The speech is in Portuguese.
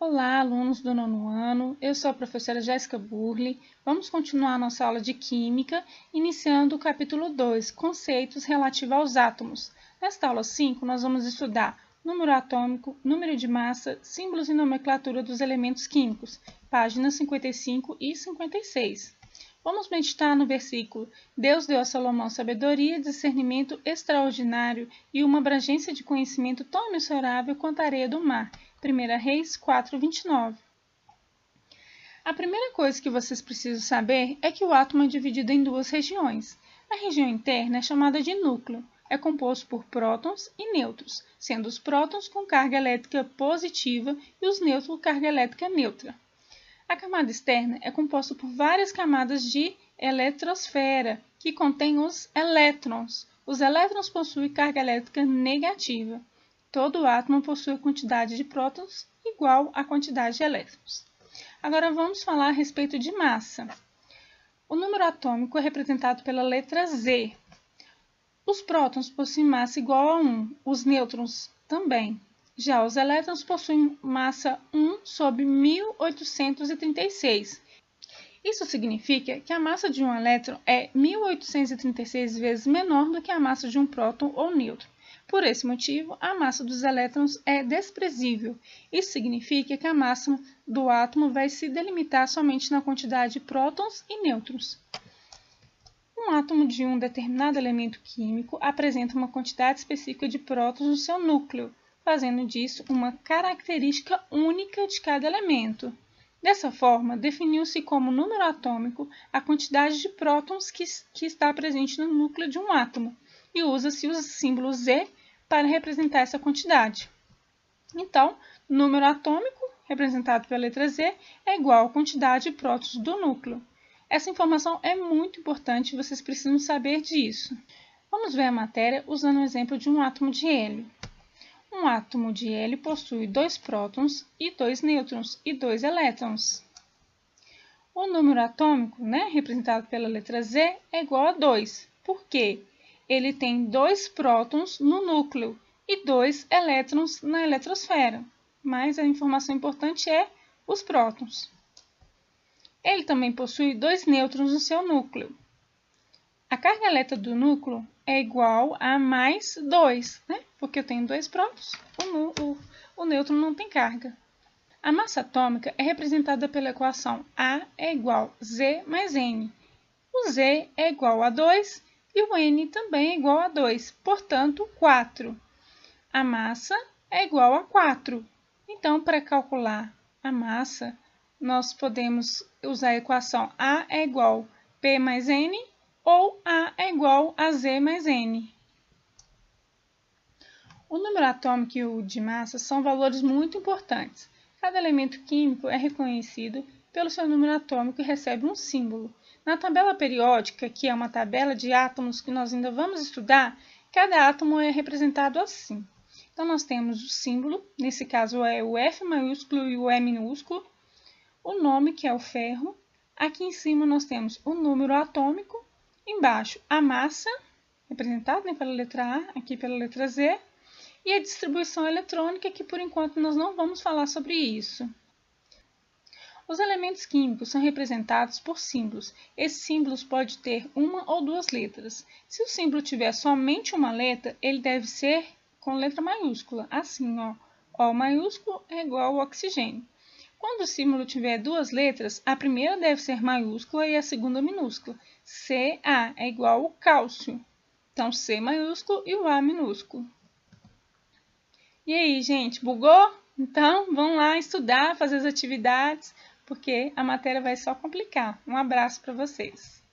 Olá, alunos do nono ano, eu sou a professora Jéssica Burli. Vamos continuar nossa aula de Química, iniciando o capítulo 2, Conceitos relativos aos átomos. Nesta aula 5, nós vamos estudar número atômico, número de massa, símbolos e nomenclatura dos elementos químicos, páginas 55 e 56. Vamos meditar no versículo: Deus deu a Salomão sabedoria, discernimento extraordinário e uma abrangência de conhecimento tão imensurável quanto a areia do mar. 1 Reis 4:29. A primeira coisa que vocês precisam saber é que o átomo é dividido em duas regiões. A região interna é chamada de núcleo. É composto por prótons e nêutrons, sendo os prótons com carga elétrica positiva e os nêutrons com carga elétrica neutra. A camada externa é composta por várias camadas de eletrosfera, que contém os elétrons. Os elétrons possuem carga elétrica negativa. Todo átomo possui a quantidade de prótons igual à quantidade de elétrons. Agora vamos falar a respeito de massa. O número atômico é representado pela letra Z. Os prótons possuem massa igual a 1, os nêutrons também. Já os elétrons possuem massa 1 sobre 1836. Isso significa que a massa de um elétron é 1836 vezes menor do que a massa de um próton ou nêutron. Por esse motivo, a massa dos elétrons é desprezível. Isso significa que a massa do átomo vai se delimitar somente na quantidade de prótons e nêutrons. Um átomo de um determinado elemento químico apresenta uma quantidade específica de prótons no seu núcleo, fazendo disso uma característica única de cada elemento. Dessa forma, definiu-se como número atômico a quantidade de prótons que está presente no núcleo de um átomo, e usa-se o símbolo Z para representar essa quantidade. Então, número atômico, representado pela letra Z, é igual à quantidade de prótons do núcleo. Essa informação é muito importante e vocês precisam saber disso. Vamos ver a matéria usando o exemplo de um átomo de hélio. Um átomo de hélio possui 2 prótons e 2 nêutrons e 2 elétrons. O número atômico, representado pela letra Z, é igual a 2. Por quê? Ele tem 2 prótons no núcleo e 2 elétrons na eletrosfera. Mas a informação importante é os prótons. Ele também possui 2 nêutrons no seu núcleo. A carga elétrica do núcleo é igual a mais 2, porque eu tenho 2 prótons, o nêutron não tem carga. A massa atômica é representada pela equação A é igual a Z mais N. O Z é igual a 2 e o N também é igual a 2, portanto, 4. A massa é igual a 4. Então, para calcular a massa, nós podemos usar a equação A é igual a P mais N ou A é igual a Z mais N. O número atômico e o de massa são valores muito importantes. Cada elemento químico é reconhecido pelo seu número atômico e recebe um símbolo. Na tabela periódica, que é uma tabela de átomos que nós ainda vamos estudar, cada átomo é representado assim. Então, nós temos o símbolo, nesse caso é o F maiúsculo e o E minúsculo, o nome, que é o ferro. Aqui em cima nós temos o número atômico, embaixo a massa, representada pela letra A, aqui pela letra Z, e a distribuição eletrônica, que por enquanto nós não vamos falar sobre isso. Os elementos químicos são representados por símbolos. Esses símbolos podem ter uma ou duas letras. Se o símbolo tiver somente uma letra, ele deve ser com letra maiúscula, assim, O maiúsculo é igual ao oxigênio. Quando o símbolo tiver duas letras, a primeira deve ser maiúscula e a segunda minúscula. Ca é igual ao cálcio. Então, C maiúsculo e o A minúsculo. E aí, gente, bugou? Então, vamos lá estudar, fazer as atividades, porque a matéria vai só complicar. Um abraço para vocês.